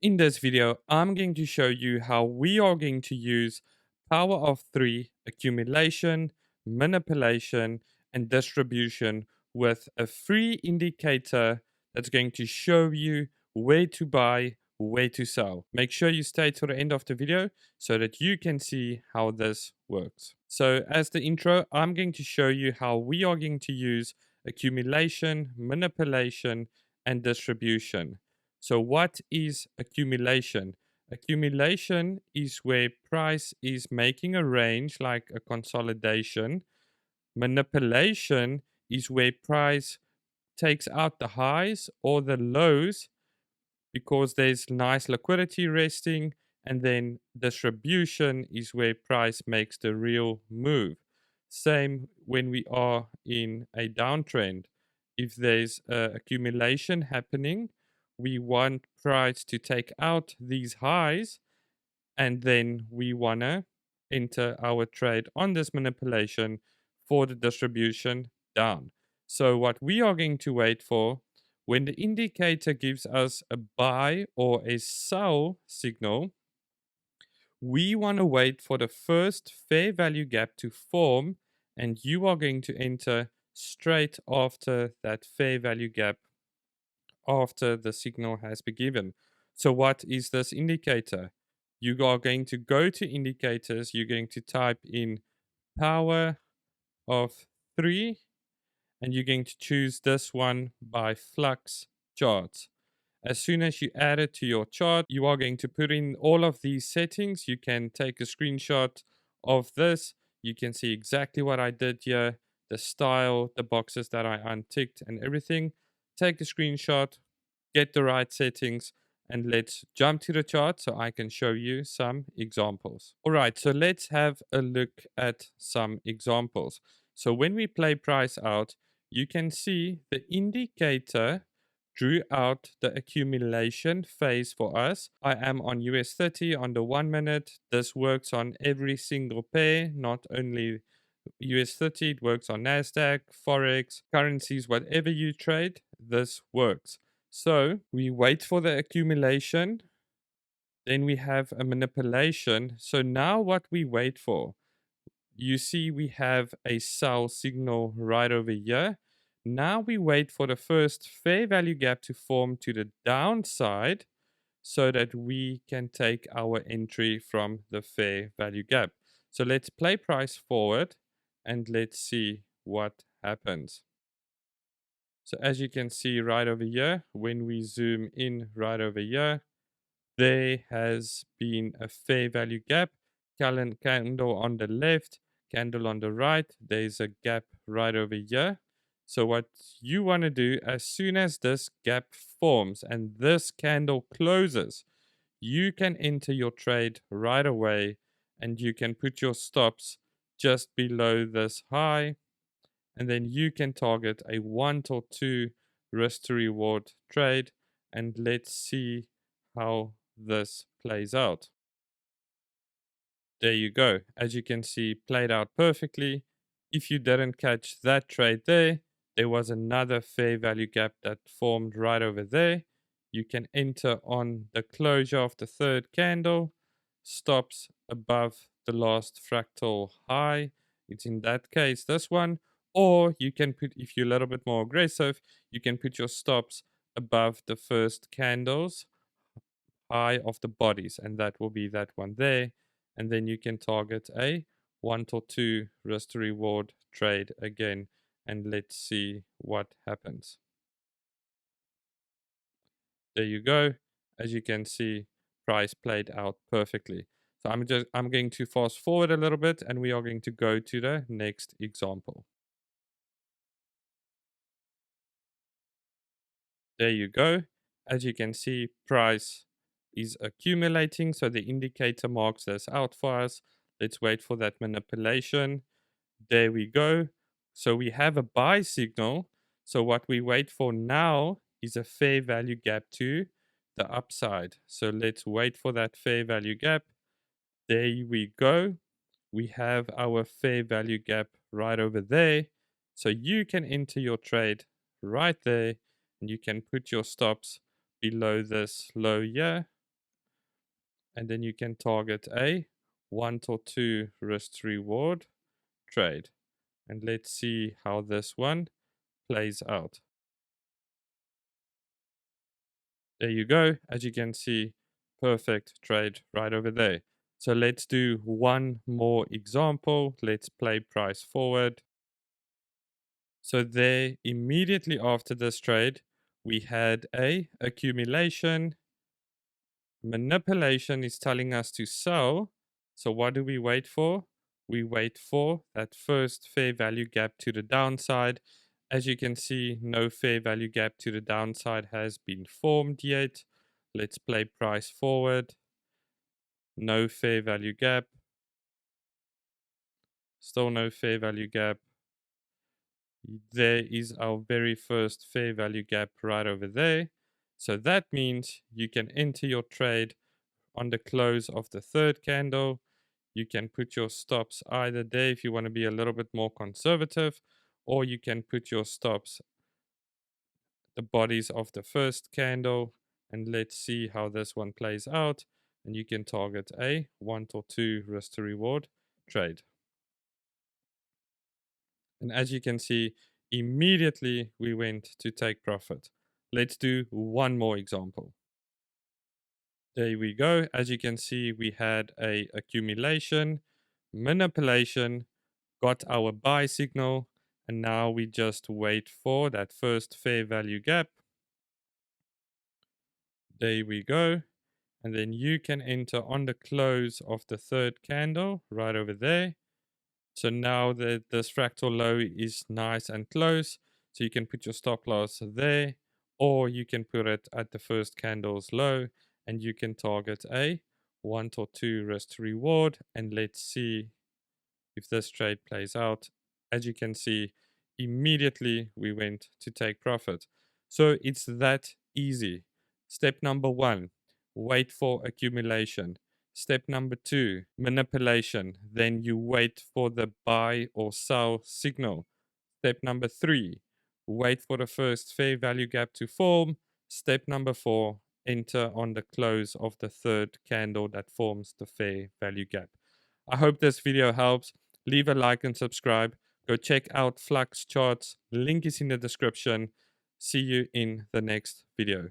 In this video, I'm going to show you how we are going to use power of 3 accumulation, manipulation, and distribution with a free indicator that's going to show you where to buy, where to sell. Make sure you stay to the end of the video so that you can see how this works. So as the intro, I'm going to show you how we are going to use accumulation, manipulation, and distribution. So what is accumulation? Accumulation is where price is making a range like a consolidation. Manipulation is where price takes out the highs or the lows because there's nice liquidity resting, and then distribution is where price makes the real move. Same when we are in a downtrend. If there's accumulation happening, we want price to take out these highs, and then we want to enter our trade on this manipulation for the distribution down. So what we are going to wait for, when the indicator gives us a buy or a sell signal, we want to wait for the first fair value gap to form, and you are going to enter straight after that fair value gap after the signal has been given. So what is this indicator? You are going to go to indicators, you're going to type in power of 3, and you're going to choose this one by Flux Charts. As soon as you add it to your chart, you are going to put in all of these settings. You can take a screenshot of this. You can see exactly what I did here, the style, the boxes that I unticked, and everything. Take a screenshot, get the right settings, and let's jump to the chart so I can show you some examples. All right, so let's have a look at some examples. So when we play price out, you can see the indicator drew out the accumulation phase for us. I am on US 30 on the 1 minute. This works on every single pair, not only US 30, it works on NASDAQ, Forex, currencies, whatever you trade, this works. So we wait for the accumulation, then we have a manipulation. So now what we wait for, you see we have a sell signal right over here. Now we wait for the first fair value gap to form to the downside so that we can take our entry from the fair value gap. So let's play price forward and let's see what happens. So as you can see right over here, when we zoom in right over here, there has been a fair value gap, candle on the left, candle on the right. There's a gap right over here. So what you want to do, as soon as this gap forms and this candle closes, you can enter your trade right away, and you can put your stops just below this high, and then you can target a 1 or 2 risk to reward trade, and let's see how this plays out. There you go. As you can see, played out perfectly. If you didn't catch that trade there was another fair value gap that formed right over there. You can enter on the closure of the third candle, stops above the last fractal high. It's in that case this one. Or you can put, if you're a little bit more aggressive, you can put your stops above the first candles high of the bodies, and that will be that one there. And then you can target a 1 or 2 risk to reward trade again, and let's see what happens. There you go. As you can see, price played out perfectly. So I'm going to fast forward a little bit, and we are going to go to the next example. There you go. As you can see, price is accumulating, so the indicator marks this out for us. Let's wait for that manipulation. There we go. So we have a buy signal. So what we wait for now is a fair value gap to the upside. So let's wait for that fair value gap. There we go. We have our fair value gap right over there. So you can enter your trade right there, and you can put your stops below this low here. and then you can target a 1 or 2 risk reward trade. And let's see how this one plays out. There you go. As you can see, perfect trade right over there. So let's do one more example. Let's play price forward. So there, immediately after this trade, we had a accumulation. Manipulation is telling us to sell. So what do we wait for? We wait for that first fair value gap to the downside. As you can see, no fair value gap to the downside has been formed yet. Let's play price forward. No fair value gap. Still no fair value gap. There is our very first fair value gap right over there. So that means you can enter your trade on the close of the third candle. You can put your stops either there if you want to be a little bit more conservative, or you can put your stops the bodies of the first candle. And let's see how this one plays out. And you can target a 1 or 2 risk to reward trade. And as you can see, immediately we went to take profit. Let's do one more example. There we go. As you can see, we had a accumulation, manipulation, got our buy signal, and now we just wait for that first fair value gap. There we go. And then you can enter on the close of the third candle right over there. So now that this fractal low is nice and close, so you can put your stop loss there, or you can put it at the first candle's low, and you can target a 1 or 2 risk to reward. And let's see if this trade plays out. As you can see, immediately we went to take profit. So it's that easy. Step number 1, wait for accumulation. Step number 2, manipulation. Then you wait for the buy or sell signal. Step number 3, wait for the first fair value gap to form. Step number 4, enter on the close of the third candle that forms the fair value gap. I hope this video helps. Leave a like and subscribe. Go check out Flux Charts. Link is in the description. See you in the next video.